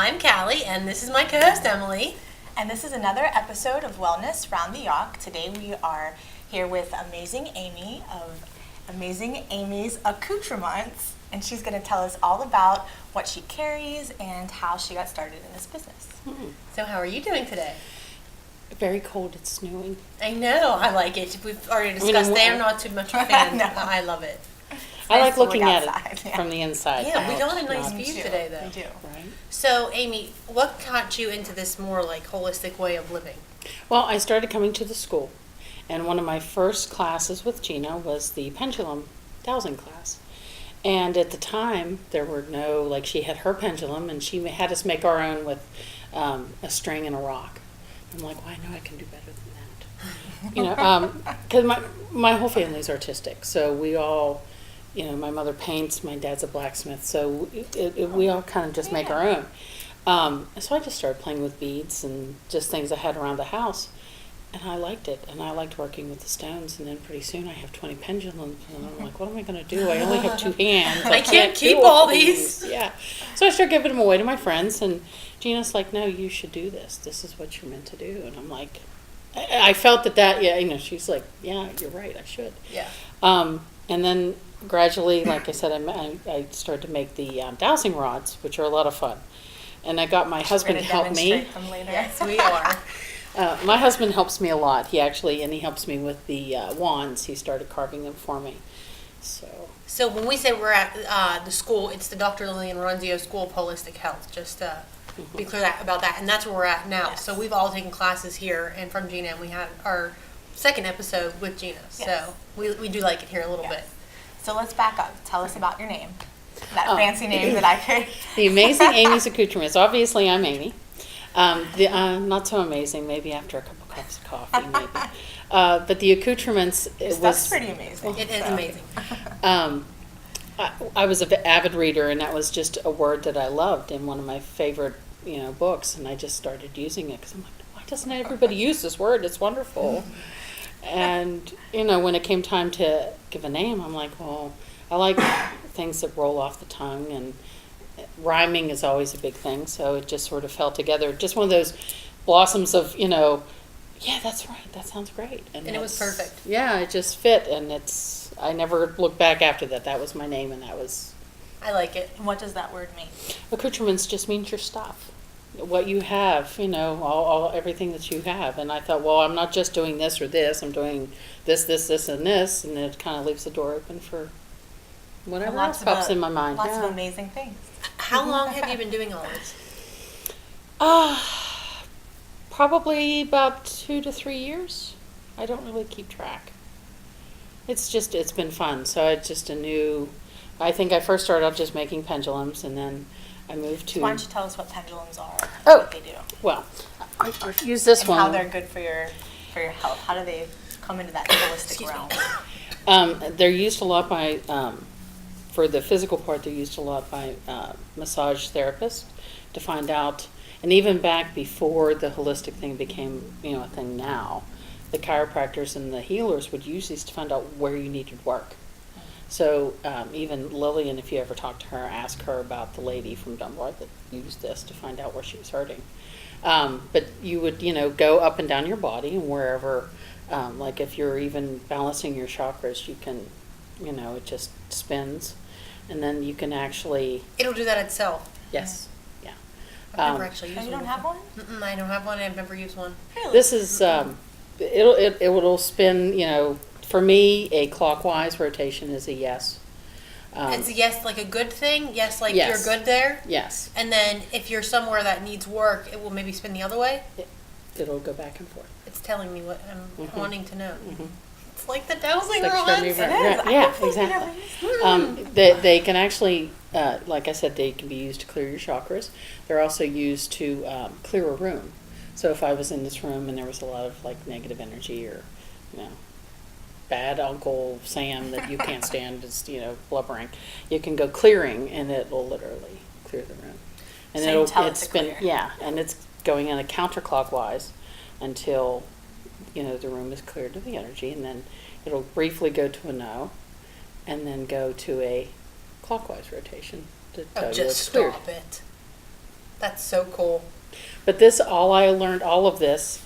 I'm Callie, and this is my co-host Emily. And this is another episode of Wellness Round the Yough. Today we are here with amazing Amy of Amazing Amy's Accoutrements, and she's going to tell us all about what she carries and how she got started in this business. So how are you doing today? Very cold. It's snowing. I know, I like it. We've already discussed they are not too much a fan. No. I love it. I nice like to looking look at outside, it yeah. from the inside. Yeah, we got a It's nice not- view We do. today, though. We do. Right. So, Amy, what got you into this more like holistic way of living? Well, I started coming to the school, and one of my first classes with Gina was the pendulum dowsing class. And at the time, there were no, like, she had her pendulum, and she had us make our own with a string and a rock. I'm like, well, I know I can do better than that. You know, because my whole family's artistic, so we all, you know, my mother paints, my dad's a blacksmith, so we all kind of just make our own. So I just started playing with beads and just things I had around the house, and I liked it, and I liked working with the stones, and then pretty soon I have 20 pendulums, and I'm like, what am I going to do? I only have 2 hands. I can't do keep all these. Yeah. So I started giving them away to my friends, and Gina's like, no, you should do this. This is what you're meant to do. And I'm like, I felt that, yeah, you know, she's like, yeah, you're right, I should. Yeah. And then gradually, like I said, I started to make the dowsing rods, which are a lot of fun. And I got my husband We're to gonna help me. demonstrate them later. Yes, we are. My husband helps me a lot. He helps me with the wands. He started carving them for me. So when we say we're at the school, it's the Dr. Lillian Ronzio School of Holistic Health, just to be clear about that. And that's where we're at now. Yes. So we've all taken classes here and from Gina, and we had our second episode with Gina. Yes. So we do like it here a little bit. So let's back up. Tell us about your name. That fancy name that I could. The Amazing Amy's Accoutrements. Obviously, I'm Amy. Not so amazing, maybe after a couple cups of coffee, maybe. But the accoutrements, That's pretty amazing. It is amazing. I was an avid reader, and that was just a word that I loved in one of my favorite, books, and I just started using it because I'm like, why doesn't everybody use this word? It's wonderful. And, when it came time to give a name, I'm like, well, I like things that roll off the tongue, and rhyming is always a big thing, so it just sort of fell together. Just one of those blossoms of, yeah, that's right, that sounds great. And it was perfect. Yeah, it just fit, and I never looked back after that. That was my name, and that was... I like it. And what does that word mean? Accoutrements just means your stuff. What you have, everything that you have. And I thought, well, I'm not just doing this or this, I'm doing this, and this, and it kind of leaves the door open for whatever else pops in my mind. Lots of amazing things. How long have you been doing all this? Probably about 2 to 3 years. I don't really keep track. It's been fun. So it's just I think I first started off just making pendulums, and then I moved to... So why don't you tell us what pendulums are and Oh. what they do? Well, I use this And one. how they're good for your health. How do they come into that holistic realm? They're used a lot by, for the physical part, they're used a lot by massage therapists to find out, and even back before the holistic thing became, a thing now, the chiropractors and the healers would use these to find out where you needed work. So even Lillian, if you ever talk to her, ask her about the lady from Dunbar that used this to find out where she was hurting. But you would, go up and down your body, and wherever, like if you're even balancing your chakras, you can, it just spins. And then you can actually... It'll do that itself. Yes. Yeah. I've never actually used You one. don't have one? Mm-mm, I don't have one. I've never used one. Really? This is, it'll spin, for me, a clockwise rotation is a yes. It's a yes, like a good thing? Yes, like Yes. you're good there? Yes. And then if you're somewhere that needs work, it will maybe spin the other way? It'll go back and forth. It's telling me what I'm Mhm. wanting to know. Mm-hmm. It's like the dowsing Like rods. showing me It is. Yeah, I think exactly. They can actually, like I said, they can be used to clear your chakras. They're also used to clear a room. So if I was in this room and there was a lot of like negative energy or, bad Uncle Sam that you can't stand is, blubbering, you can go clearing, and it will literally clear the room. And So you tell it to clear. yeah, and it's going in a counterclockwise until the room is cleared of the energy, and then it'll briefly go to a no, and then go to a clockwise rotation to tell you just it's cleared. stop it. That's so cool. But I learned all of this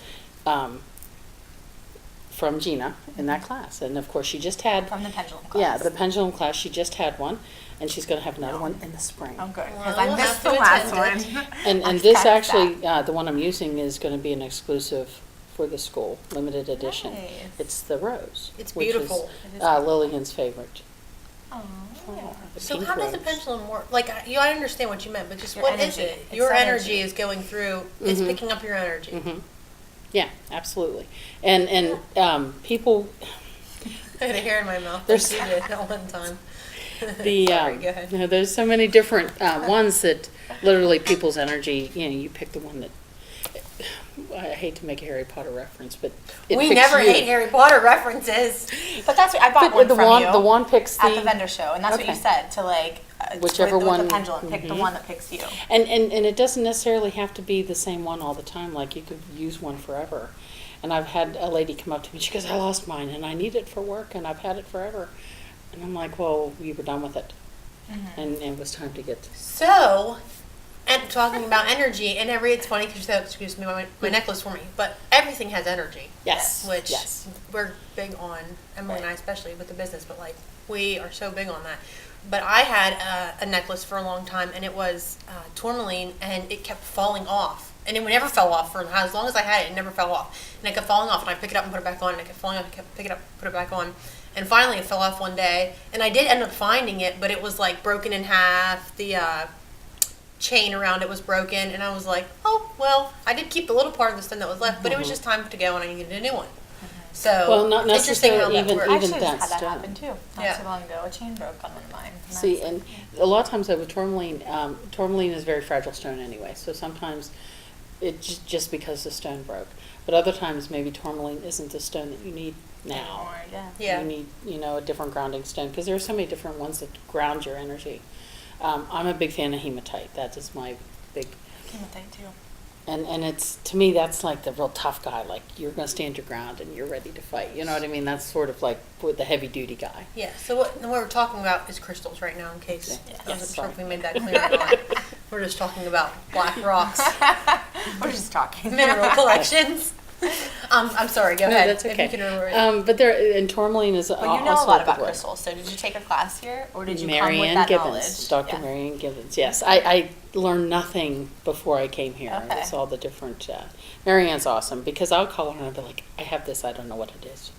from Gina in that class. And of course, she just had. From the pendulum class. Yeah, the pendulum class, she just had one, and she's going to have another one in the spring. Oh, good. Well, Because I we'll missed have the to last attend one. And I'm this kinda actually, sad. the one I'm using is going to be an exclusive for the school, limited edition. Nice. It's the rose. It's which is, beautiful. It is Lillian's favorite. Oh. The So pink how does the rose. pendulum work? Like, I understand what you meant, but just Your what is energy. it? It's Your energy. energy is going through, it's Mhm. picking up your energy. Mm-hmm. Yeah, absolutely. And people, I had a hair in my mouth. There's- There's you did at one time. the Sorry, go ahead. there's so many different ones that literally people's energy, you pick the one that, I hate to make a Harry Potter reference, but it We picks never you. hate Harry Potter references. But that's what I bought But one the from one, you the one picks at the vendor show, and that's what you Okay. said to Whichever with one- the pendulum, pick the mhm. one that picks you. And it doesn't necessarily have to be the same one all the time. Like, you could use one forever. And I've had a lady come up to me, she goes, I lost mine and I need it for work and I've had it forever. And I'm like, well, we were done with it. Mm-hmm. And it was time to get. So, and talking about energy, and it's funny because you said, excuse me, my necklace for me, but everything has energy. Yes. Which Yes. we're big on, Emily and I especially with the business, but like we are so big on that. But I had a necklace for a long time, and it was tourmaline, and it kept falling off. And it never fell off for as long as I had it. It never fell off, and it kept falling off. And I pick it up and put it back on, and it kept falling off. I kept pick it up, put it back on, and finally it fell off one day. And I did end up finding it, but it was like broken in half. The chain around it was broken, and I was like, oh well. I did keep the little part of the stone that was left, but it was just time to go, and I needed a new one. So Well, not interesting how necessarily that even- works. I even actually that just had that stone. happen too, not Yeah. too long ago. A chain broke on one of mine. See, that's- and a lot of times though with tourmaline, tourmaline is a very fragile stone anyway. So sometimes it's just because the stone broke. But other times maybe tourmaline isn't the stone that you need now. Or, yeah. Yeah. You need, a different grounding stone because there are so many different ones that ground your energy. I'm a big fan of hematite. That is my big, Hematite too. and it's, to me, that's like the real tough guy. Like, you're going to stand your ground and you're ready to fight. You know what I mean? That's sort of like with the heavy duty guy. Yeah, so what we're talking about is crystals right now, in case Yeah. I wasn't Yes, sure if we sorry. made that clear or not. We're just talking about black rocks, We're just talking. mineral collections. I'm sorry, go No, ahead. that's If okay. you can remember. But there, and tourmaline is But you know also a lot good about way. crystals. So did you take a class here, or did you come Mary with Ann that Gibbons, knowledge? Dr. Yeah. Mary Ann Gibbons. Yes, I learned nothing before I came here. Okay. It's all the different. Mary Ann's awesome because I'll call her and I'll be like, I have this, I don't know what it is,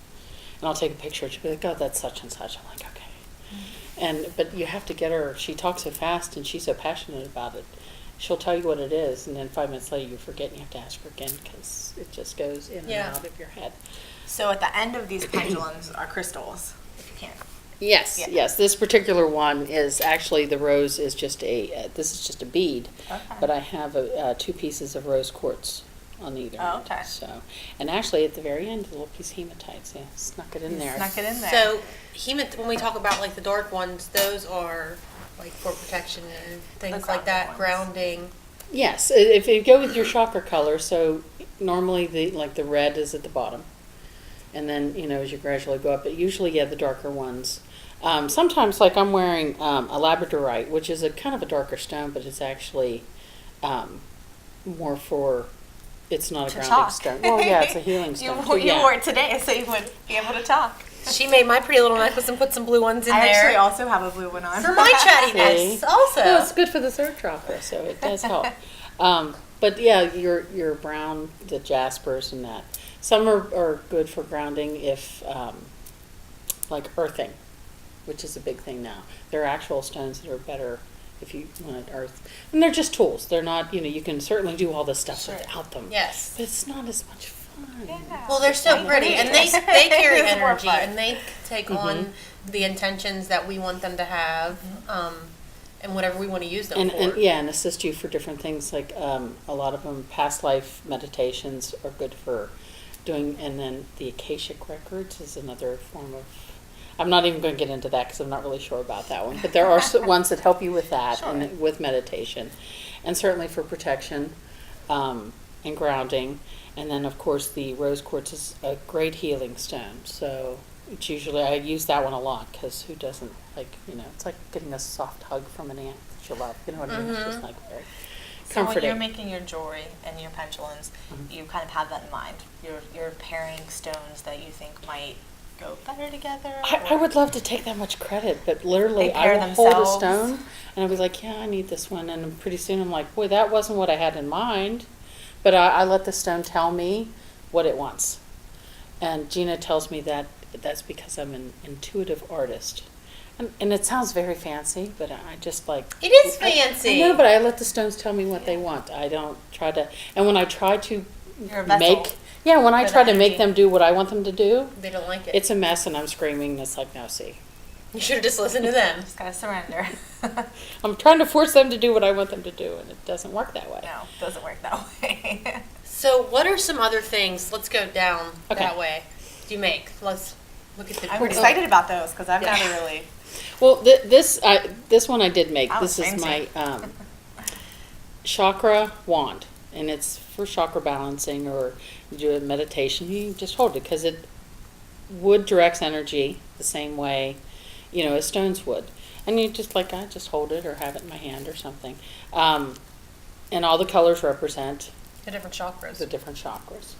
and I'll take a picture. She'll be like, oh, that's such and such. I'm like, okay. But you have to get her. She talks so fast and she's so passionate about it. She'll tell you what it is, and then 5 minutes later you forget, and you have to ask her again because it just goes in Yeah. and out of your head. So at the end of these pendulums are crystals, if you can. Yes, Yeah. yes. This particular one is actually, the rose is just this is just a bead, Okay. but I have 2 pieces of rose quartz on either Oh, end. okay. So, and actually at the very end, a little piece of hematite. So snuck it in You there. snuck it in there. So when we talk about like the dark ones, those are like for protection and things like that, grounding grounding. Yes, if you go with your chakra color, so normally the red is at the bottom, and then as you gradually go up. But usually, the darker ones. Sometimes, like I'm wearing a labradorite, which is a kind of a darker stone, but it's actually more for. It's not a To grounding talk. stone. Well, yeah, it's a healing stone. too, You yeah. wore it today, so you would be able to talk. She made my pretty little necklace and put some blue ones in I actually there also have a blue one on. for my chattiness. See? Also, Well, it's good for the third chakra, so it does help. But yeah, your brown, the jaspers and that. Some are good for grounding if, like earthing, which is a big thing now. There are actual stones that are better if you want to earth. And they're just tools. They're not, you can certainly do all this stuff Sure. without them. yes. But it's not as much fun. Yeah. Well, they're so Right. pretty, and they carry It's more energy, fun. and they take on the intentions that we want them to have, and whatever we want to use them And, for. and assist you for different things, like a lot of them, past life meditations are good for doing, and then the Akashic records is another form of, I'm not even going to get into that because I'm not really sure about that one, but there are ones that help you with that Sure. and with meditation, and certainly for protection and grounding. And then, of course, the rose quartz is a great healing stone, so it's usually, I use that one a lot because who doesn't, like, it's like getting a soft hug from an aunt that you love, you know what I mean? It's just like very So when comforting. you're making your jewelry and your pendulums, you kind of have that in mind. You're pairing stones that you think might go better together. I would love to take that much credit, but literally They pair I will hold a themselves. stone and I'll be like, yeah, I need this one. And pretty soon I'm like, boy, that wasn't what I had in mind. But I let the stone tell me what it wants. And Gina tells me that that's because I'm an intuitive artist. And it sounds very fancy, but I just like... It is fancy. I know, but I let the stones tell me what they want. I don't try to... And when I try to You're a vessel make... Yeah, when I for try the to make energy. them do what I want them to do, They don't like it. it's a mess and I'm screaming and it's like, no, see. You should have just listened to them. Just gotta surrender. I'm trying to force them to do what I want them to do, and it doesn't work that way. No, it doesn't work that way. So what are some other things, let's go down Okay. that way, do you make? Let's look at the... I'm excited about those because I've Yeah. never really. Well, this one I did make. That This was is my fancy. chakra wand, and it's for chakra balancing or you do a meditation. You just hold it because it wood directs energy the same way, as stones would. And you just I just hold it or have it in my hand or something. And all the colors represent The different chakras. the different chakras.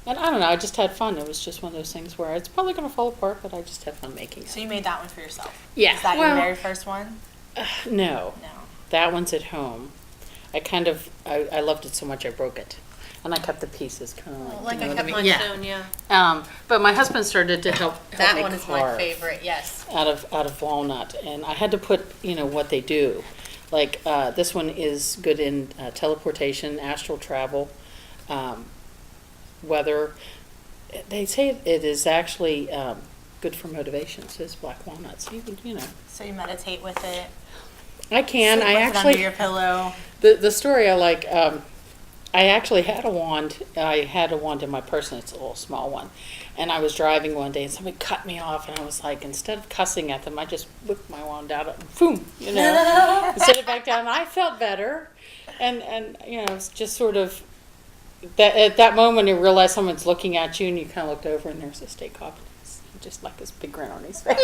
And I don't know, I just had fun. It was just one of those things where it's probably going to fall apart, but I just had fun making it. So you made that one for yourself? Yeah, Is that well- your very first one? No. No. That one's at home. I loved it so much I broke it. And I cut the pieces kind of Like I what kept mine Yeah. stone, yeah. But my husband started to help That me one is my carve favorite, yes. out of walnut, and I had to put what they do. Like this one is good in teleportation, astral travel, weather. They say it is actually good for motivation. So it's black walnuts. So you meditate with it. I can. Sleep I with it actually under your pillow. the story I like. I actually had a wand. I had a wand in my purse, and it's a little small one. And I was driving one day, and somebody cut me off, and I was like, instead of cussing at them, I just whipped my wand out, and boom, and set it back down. And I felt better, and it's just sort of that at that moment you realize someone's looking at you, and you kind of looked over, and there's a steak coffee, just like this big grin on his face.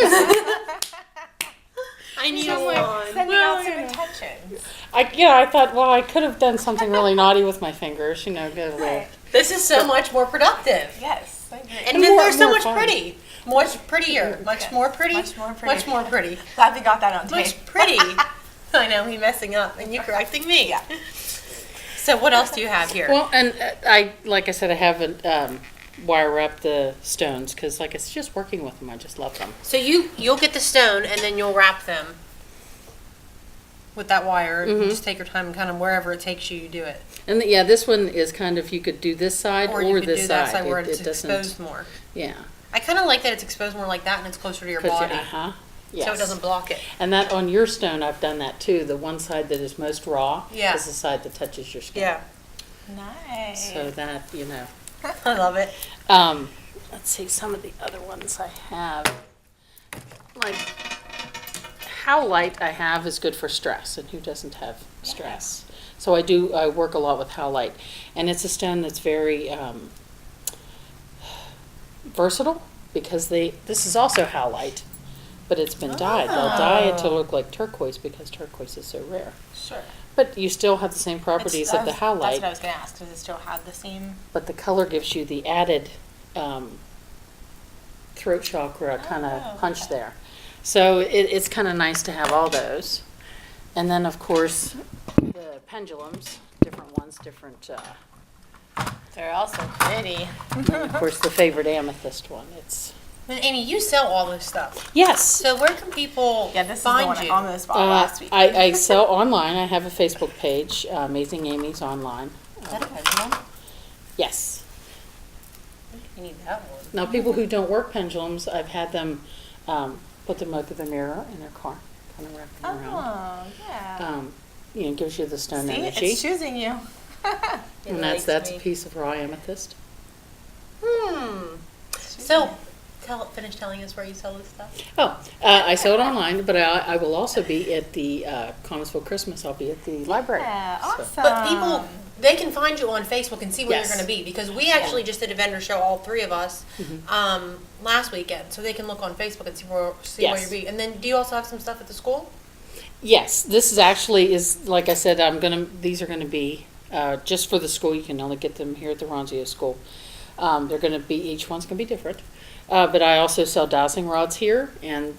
I need Just a wand. sending Well, out some you know. intentions. I thought, well, I could have done something really naughty with my fingers, get a little. Right. This is so much more productive. Yes. I agree. And And then more- they're so more much fun. pretty. Much prettier. Much Yeah. more pretty. Much more pretty. Much more pretty. Glad we got that on tape. Much pretty. I know, he messing up and you correcting me. Yeah. So what else do you have here? Well, and like I said, I haven't wire wrapped the stones because, it's just working with them. I just love them. So you'll get the stone and then you'll wrap them with that wire. Mm-hmm. You just take your time and kind of wherever it takes you, you do it. And this one is kind of you could do this side or, you could this do that side. side where It it's doesn't. exposed more. Yeah. I kind of like that it's exposed more like that and it's closer to your body. Yes. So it doesn't block it. And that on your stone, I've done that too. The one side that is most raw Yeah. is the side that touches your skin. Yeah. Nice. So that I love it. Let's see some of the other ones I have. Like how light I have is good for stress, and who doesn't have stress? So I work a lot with howlite, and it's a stone that's very versatile because this is also howlite, but it's been dyed. They'll dye it to look like turquoise because turquoise is so rare. Sure. But you still have the same properties of the That's what I howlite, was going to ask. Does it still have the same? but the color gives you the added throat chakra kind of Oh, punch okay. there. So it's kind of nice to have all those. And then, of course, the pendulums, different ones, different, They're also pretty. and of course, the favorite amethyst one. It's, And Amy, you sell all this stuff. yes. So where can people Yeah, this is the find one I you? almost bought last week. I sell online. I have a Facebook page, Amazing Amy's Online. Is that a pendulum? Yes. You need that one. Now, people who don't work pendulums, I've had them put them over the mirror in their car, kind of wrap them around. Oh, yeah. Gives you the stone See, energy. it's choosing you. It And likes that's a me. piece of raw amethyst. So, finish telling us where you sell this stuff. Oh, I sell it online, but I will also be at the Connellsville Christmas. I'll be at the library. Yeah, So- awesome. But people, they can find you on Facebook and see where Yes. you're going to be because we actually just did a vendor show, all three of us, last weekend. So they can look on Facebook and see where Yes. you're be. And then, do you also have some stuff at the school? Yes, this is actually like I said, these are gonna be, just for the school. You can only get them here at the Ronzio School. They're gonna be, each one's gonna be different. But I also sell dowsing rods here, and,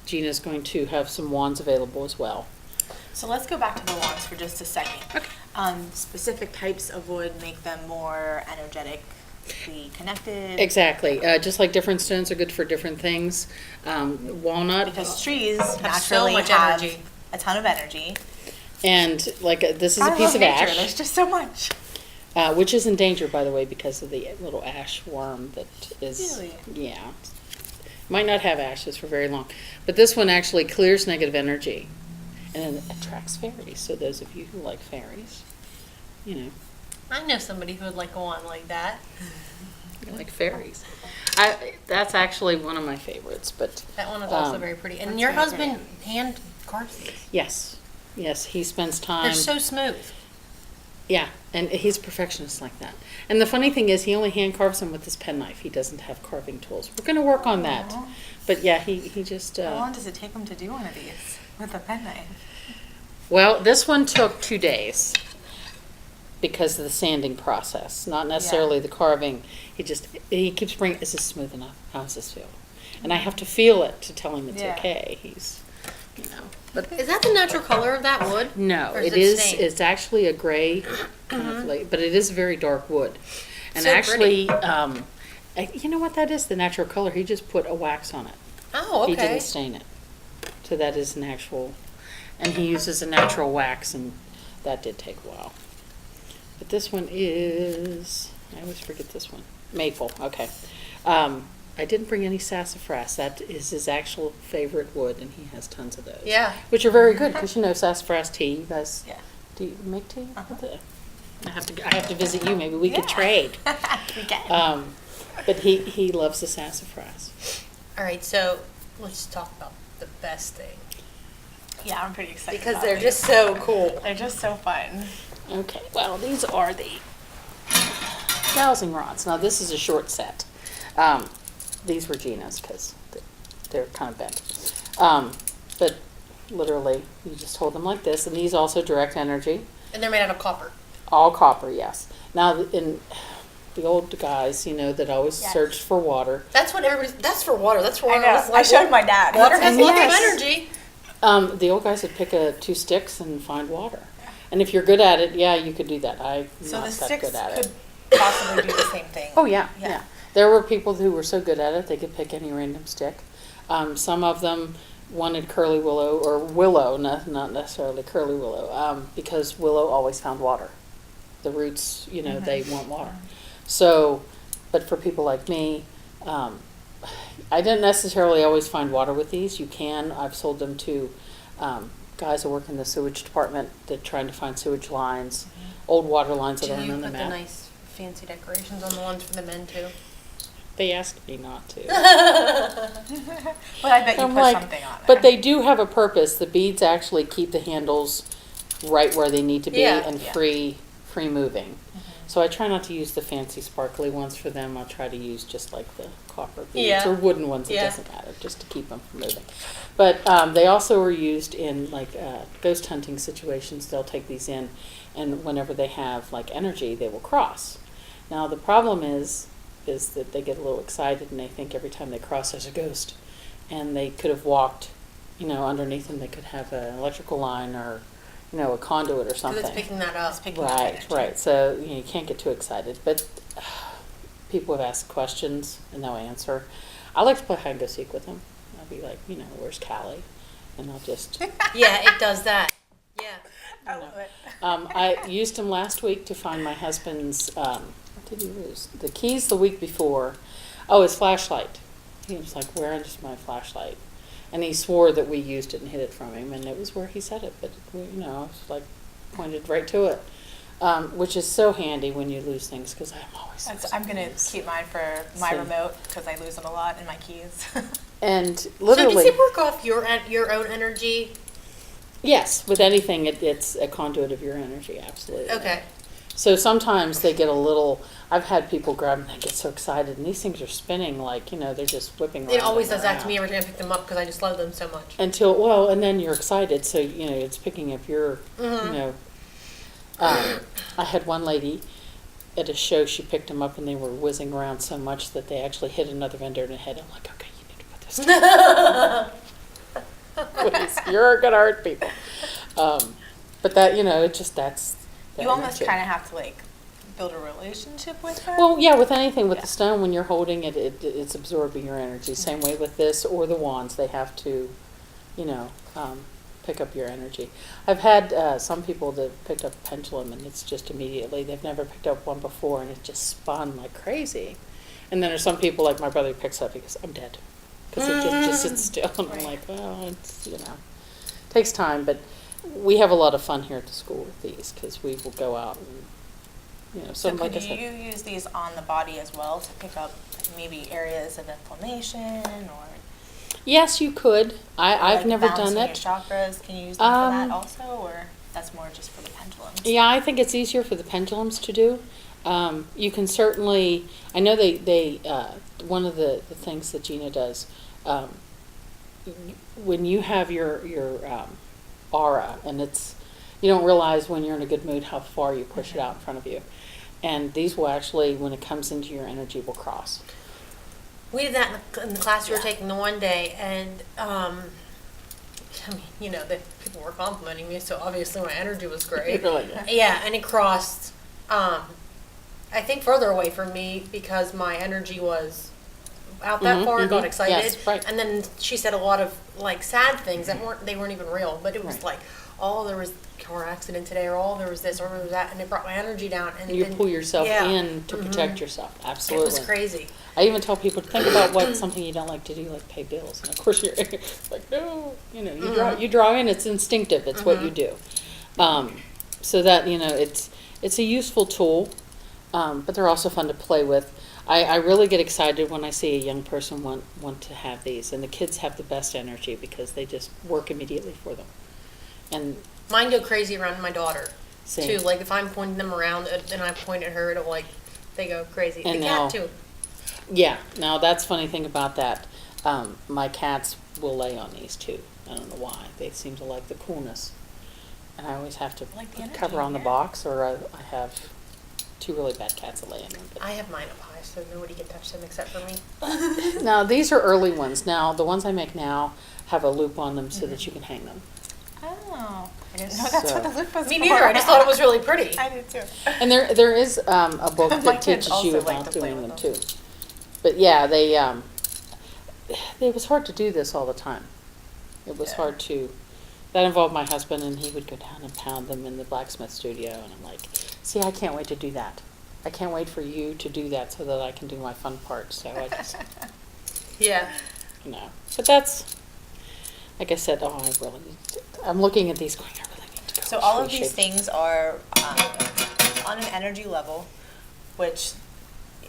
Gina's going to have some wands available as well. So let's go back to the wands for just a second. Okay. Specific types of wood make them more energetically connected. Exactly. Just like different stones are good for different things. Walnut. Because trees so naturally much have energy. a ton of energy. And like this is I a piece love of nature. ash, There's just so much. which is in danger, by the way, because of the little ash worm that is. Really? Yeah. Might not have ashes for very long, but this one actually clears negative energy, and it attracts fairies. So those of you who like fairies, you know, I know somebody who would like a wand like that. you like fairies. That's actually one of my favorites, but. That one is also very pretty. And your husband hand carves these. Yes, yes, he spends time. They're so smooth. Yeah, and he's a perfectionist like that. And the funny thing is, he only hand carves them with his penknife. He doesn't have carving tools. We're going to work on that. Aw. But yeah, he just. How long does it take him to do one of these with a penknife? Well, this one took 2 days because of the sanding process, not necessarily the carving. He keeps bringing, is this smooth enough? How does this feel? And I have to feel it to tell him it's Yeah. okay. He's, you know. But Is that the natural color of that wood? no, Or it it is. stained? It's actually a gray, kind of but it is very dark wood. And So actually, you know what that is? The natural color. He just put a wax on it. Oh, okay. He didn't stain it. So that is an actual, and he uses a natural wax, and that did take a while. But this one is, I always forget this one. Maple. Okay. I didn't bring any sassafras. That is his actual favorite wood, and he has tons of those. Yeah. Which are very good because you know sassafras tea. You guys, Yeah. do you make tea? Uh-huh. I have to visit you. Maybe we could Yeah. trade. We can. But he loves the sassafras. All right, so let's talk about the best thing. Yeah, I'm pretty excited Because about they're these. just so cool. They're just so fun. Okay. Well, these are the dowsing rods. Now this is a short set. These were Gina's because they're kind of bent. But literally, you just hold them like this, and these also direct energy. And they're made out of copper. All copper, yes. Now, in the old guys, that always Yes. searched for water. That's what that's for water. That's for I water. know. It's I showed my dad. Water has lots Yes. of energy. The old guys would pick 2 sticks and find water. And if you're good at it, yeah, you could do that. I'm So not the that sticks good at could it. possibly do the same thing. Oh, yeah, Yeah. yeah. There were people who were so good at it, they could pick any random stick. Some of them wanted curly willow, or willow, not necessarily curly willow, because willow always found water. The roots, they want water. So, but for people like me, I didn't necessarily always find water with these. You can. I've sold them to guys who work in the sewage department that trying to find sewage lines, old water lines that Do aren't you on the put the map. nice fancy decorations on the ones for the men too? They asked me not to. Well, I bet you I'm put like, something on it. but they do have a purpose. The beads actually keep the handles right where they need to be Yeah. and Yeah. free moving. So I try not to use the fancy sparkly ones for them. I'll try to use just like the copper beads Yeah. or wooden ones. It Yeah. doesn't matter, just to keep them from moving. But they also are used in like ghost hunting situations. They'll take these in, and whenever they have like energy, they will cross. Now the problem is that they get a little excited and they think every time they cross there's a ghost, and they could have walked, underneath them. They could have an electrical line or, a conduit or Because something. it's picking that up. It's picking up Right, energy. right. So you can't get too excited. But people have asked questions and they'll answer. I like to play hide and go seek with them. I'll be like, where's Callie? And I'll just. Yeah, it does that. Yeah. I love it. I used them last week to find my husband's. What did he lose? The keys the week before. Oh, his flashlight. He was like, "Where is my flashlight?" And he swore that we used it and hid it from him, and it was where he said it. But it's like pointed right to it, which is so handy when you lose things because I'm always. I'm going to keep mine for my Same. remote because I lose them a lot and my keys. And So literally, does it work off your own energy? yes, with anything, it's a conduit of your energy, absolutely. Okay. So sometimes they get a little, I've had people grab them and they get so excited, and these things are spinning like, they're just whipping around. It always and does that to around. me every time I pick them up because I just love them so much. And then you're excited, so, it's picking up your, I had one lady at a show, she picked them up and they were whizzing around so much that they actually hit another vendor in the head. I'm like, okay, you need to put this down. Please, you're gonna hurt people. But that, it just, that's. the You almost energy. kind of have to like build a relationship with her. Well, yeah, with anything, with Yeah. the stone, when you're holding it, it's absorbing your energy. Same way with this or the wands, they have to, pick up your energy. I've had some people that picked up a pendulum and it's just immediately, they've never picked up one before and it just spun like crazy. And then there's some people like my brother picks up because I'm dead. Because it just sits still and I'm like, well, it's, takes time. But we have a lot of fun here at the school with these because we will go out and, So like could I said. you use these on the body as well to pick up maybe areas of inflammation or Yes, you could. I've like never balancing done your it. chakras? Can you use them for that Um, also, or that's more just for the pendulums? Yeah, I think it's easier for the pendulums to do. You can certainly, I know they one of the things that Gina does, when you have your aura, and you don't realize when you're in a good mood how far you push it out in front of you. And these will actually, when it comes into your energy, will cross. We did that in the class we were Yeah. taking the one day, and the people were complimenting me, so obviously my energy was great. You're like, Yeah, and it crossed, I think further away from me because my energy was out that far, got excited. Yes, right. And then she said a lot of like sad things that weren't even real, but it was Right. like, oh, there was a car accident today, or oh, there was this, or there was that, and it brought my energy down. And You then- pull yourself yeah. in to protect yourself. Absolutely. It was crazy. I even tell people to think about something you don't like to do, like pay bills. And of course, you're like, no, you draw in. It's instinctive. It's what you do. So that it's a useful tool, but they're also fun to play with. I really get excited when I see a young person want to have these, and the kids have the best energy because they just work immediately for them. And Mine go crazy around my daughter Same. too. Like if I'm pointing them around and I point at her, it'll they go crazy. And the now- cat too. yeah, now that's funny thing about that. My cats will lay on these too. I don't know why. They seem to like the coolness. And I always have to Like the put energy, cover on the yeah. box, or I have two really bad cats that lay in them. But I have mine up high, so nobody can touch them except for me. now, these are early ones. Now, the ones I make now have a loop on them so that you can hang them. Oh, I didn't know that's what the loop was Me for. neither. I just thought it was really pretty. I did too. And there is a book My that kids teaches you also like about to play doing them with too. them. But yeah, it was hard to do this all the time. It was Yeah. hard to. That involved my husband, and he would go down and pound them in the blacksmith studio, and I'm like, see, I can't wait to do that. I can't wait for you to do that so that I can do my fun part. So I just, Yeah. But that's, like I said, I'm looking at these going, I really need to go. So all of reshape these things are on an energy level, which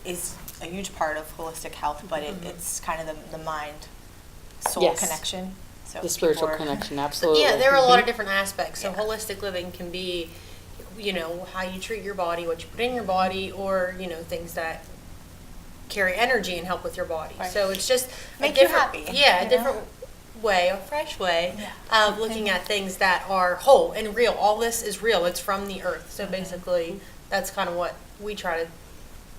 is a huge part of holistic health, but it's kind of the mind-soul Yes. connection. So the spiritual people are- connection, absolutely. Yeah, there are a lot of Mhm. different aspects. So Yeah. holistic living can be, how you treat your body, what you put in your body, or, things that carry energy and help with your body. Right. So it's just Make a you different, happy, yeah, a you different way, a fresh way Yeah. of looking at things that are whole and real. All this is real. It's from the earth. So basically, that's kind of what we try to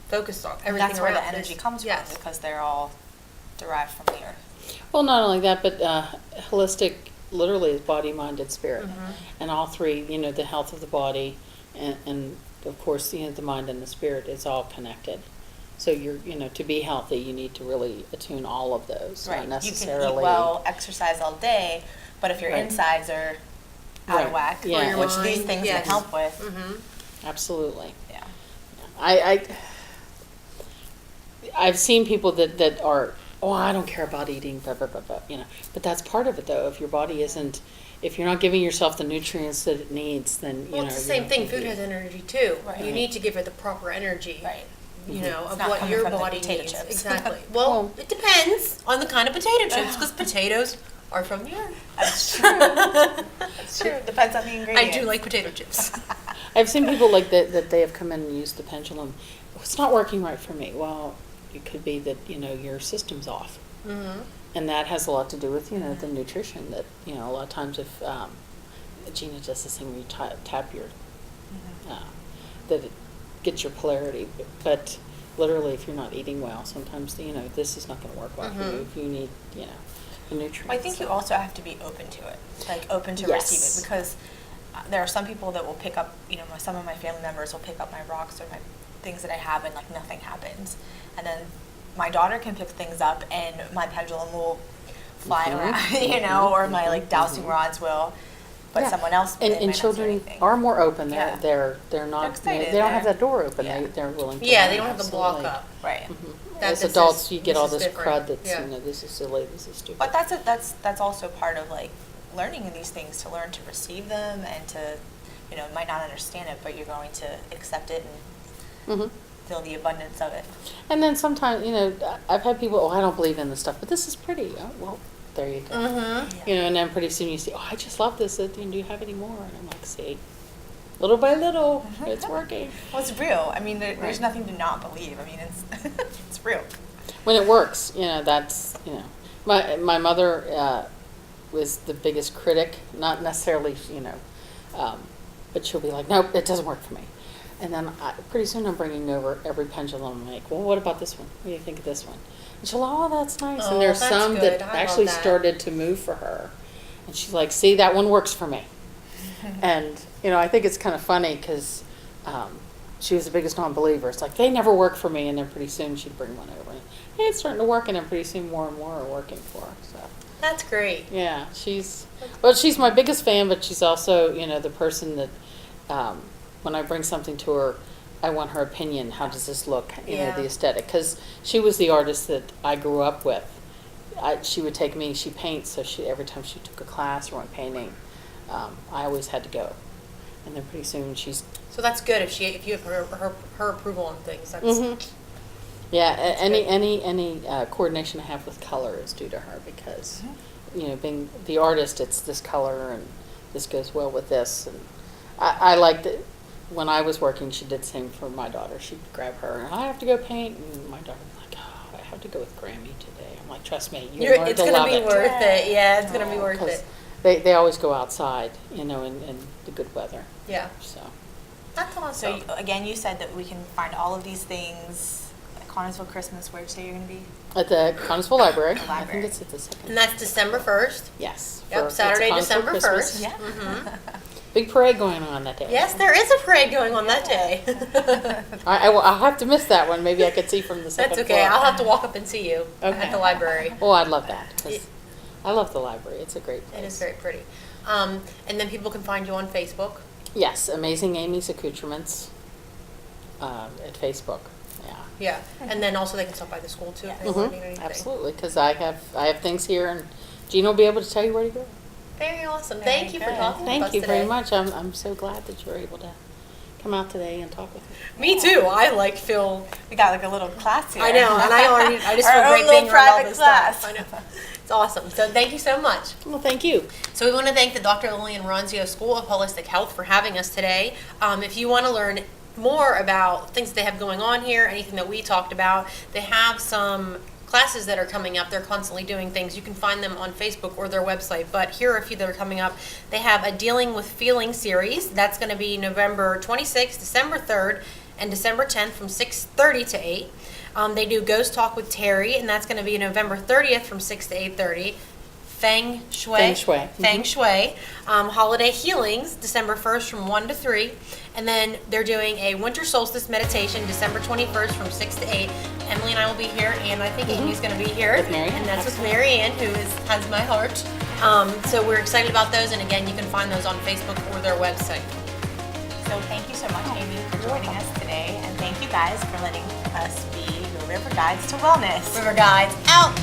focus on. And Everything that's where the around energy this. comes Yes. from, because they're all derived from the earth. Well, not only that, but holistic literally is body, mind, and spirit. Mm-hmm. And all three, the health of the body and of course, the mind and the spirit is all connected. So to be healthy, you need to really attune all of those, Right. not You can necessarily. eat well, exercise all day, but if your Right. insides are out Right. of whack, Yeah, which and- these things Yes. can help with. Mm-hmm. Absolutely. Yeah. I've seen people that are, I don't care about eating, blah, blah, blah, blah, But that's part of it, though. If your body isn't, if you're not giving yourself the nutrients that it needs, then, Well, it's the you're same not thing. gonna Food be- has energy too. Right. You need to give it the proper energy. Right. Of not what coming your from the body potato needs. chips. Exactly. Well, it depends on the kind of potato chips, because potatoes are from the earth. That's true. That's true. Depends on the I ingredients. do like potato chips. I've seen people like that they have come in and used the pendulum. It's not working right for me. Well, it could be that, your system's off. Mm-hmm. And that has a lot to do with, the nutrition that, a lot of times if, Gina does this thing where you tap your, that it gets your polarity. But literally, if you're not eating well, sometimes, this is not going to work well for you if you need, the nutrients. Well, I think you also have to be open to it, like open to Yes. receive it, because there are some people that will pick up, some of my family members will pick up my rocks or my things that I have and like nothing happens. And then my daughter can pick things up and my pendulum will fly around, or my like dowsing rods will, but Yeah. someone else And might not do children anything. are more open. Yeah. They're They're not. excited. They don't have They're- that door open. yeah. They're willing to. Yeah, learn, they don't have the block absolutely. up. Right. That As this adults, is- you get this all is this different. crud that's Yeah. this is silly, this is stupid. But that's also part of like learning these things, to learn to receive them and to, might not understand it, but you're going to accept it and Mhm. feel the abundance of it. And then sometimes, I've had people, I don't believe in this stuff, but this is pretty. Oh, well, there you go. Mm-hmm. And then pretty soon you see, I just love this. Do you have any more? And I'm like, see, little by little, it's working. Well, it's real. I mean, there's Right. nothing to not believe. I mean, it's it's real. When it works, that's, my mother was the biggest critic, not necessarily, but she'll be like, nope, it doesn't work for me. And then pretty soon I'm bringing over every pendulum. I'm like, well, what about this one? What do you think of this one? And she'll, that's nice. Oh, And there's that's some good. that I love actually that. started to move for her. And she's like, see, that one works for me. And, I think it's kind of funny because she was the biggest non-believer. It's like, they never work for me. And then pretty soon she'd bring one over. And, hey, it's starting to work. And then pretty soon more and more are working for her. So, That's great. yeah, she's my biggest fan, but she's also, the person that when I bring something to her, I want her opinion. How does this look? Yeah. The aesthetic. Because she was the artist that I grew up with. She would take me. She paints, so every time she took a class or went painting, I always had to go. And then pretty soon she's. So that's good if you have her approval on things. That's Yeah, That's any coordination I have with color is due to her because, being the artist, it's this color and this goes well with this. And I liked it. When I was working, she did the same for my daughter. She'd grab her, and I have to go paint. And my daughter was like, I have to go with Grammy today. I'm like, trust me, you're going it's to gonna love be it. worth it. Yeah, it's gonna be worth 'Cause it. They always go outside, in the good weather. Yeah, So, that's So awesome. again, you said that we can find all of these things at Connellsville Christmas. Where did you say you're going to be? at the Connellsville Library. The I library. think it's at the second. And that's December 1st. Yes. Yep, it's Saturday, Connellsville December Christmas. 1st. Yeah. Mm-hmm. Big parade going on that day. Yes, there is a parade going on that day. I'll have to miss that one. Maybe I could see from the second That's okay. floor. I'll have to walk up and see you Okay. at the library. Oh, I'd love that. 'Cause It- I love the library. It's a great place. It is very pretty. And then people can find you on Facebook. Yes, Amazing Amy's Accoutrements at Facebook. Yeah. Yeah, and then also they can stop by the school too if they want to need anything. Absolutely, because I have things here, and Gina will be able to tell you where to go. Very awesome. Very Thank you for good. talking with Thank us you today. very much. I'm so glad that you were able to come out today and talk with me. Me too. I feel. We got like a little class here. I know, and I just Our feel own great little being around all private this class. stuff. I know. It's awesome. So thank you so much. Well, thank you. So we want to thank the Dr. Lillian Ronzio School of Holistic Health for having us today. If you want to learn more about things that they have going on here, anything that we talked about, they have some classes that are coming up. They're constantly doing things. You can find them on Facebook or their website, but here are a few that are coming up. They have a Dealing with Feeling series. That's going to be November 26th, December 3rd, and December 10th from 6:30 to 8. They do Ghost Talk with Terry, and that's going to be November 30th from 6 to 8:30. Feng Shui. Feng Shui. Feng Shui. Holiday Healings, December 1st from 1 to 3. And then they're doing a Winter Solstice Meditation, December 21st from 6 to 8. Emily and I will be here, and I think Amy's going to be here. With Mary Ann. And that's with Mary Ann, who has my heart. So we're excited about those, and again, you can find those on Facebook or their website. So thank you so much, Amy, for joining us today, and thank you guys for letting us be your river guides to wellness. River Guides, out!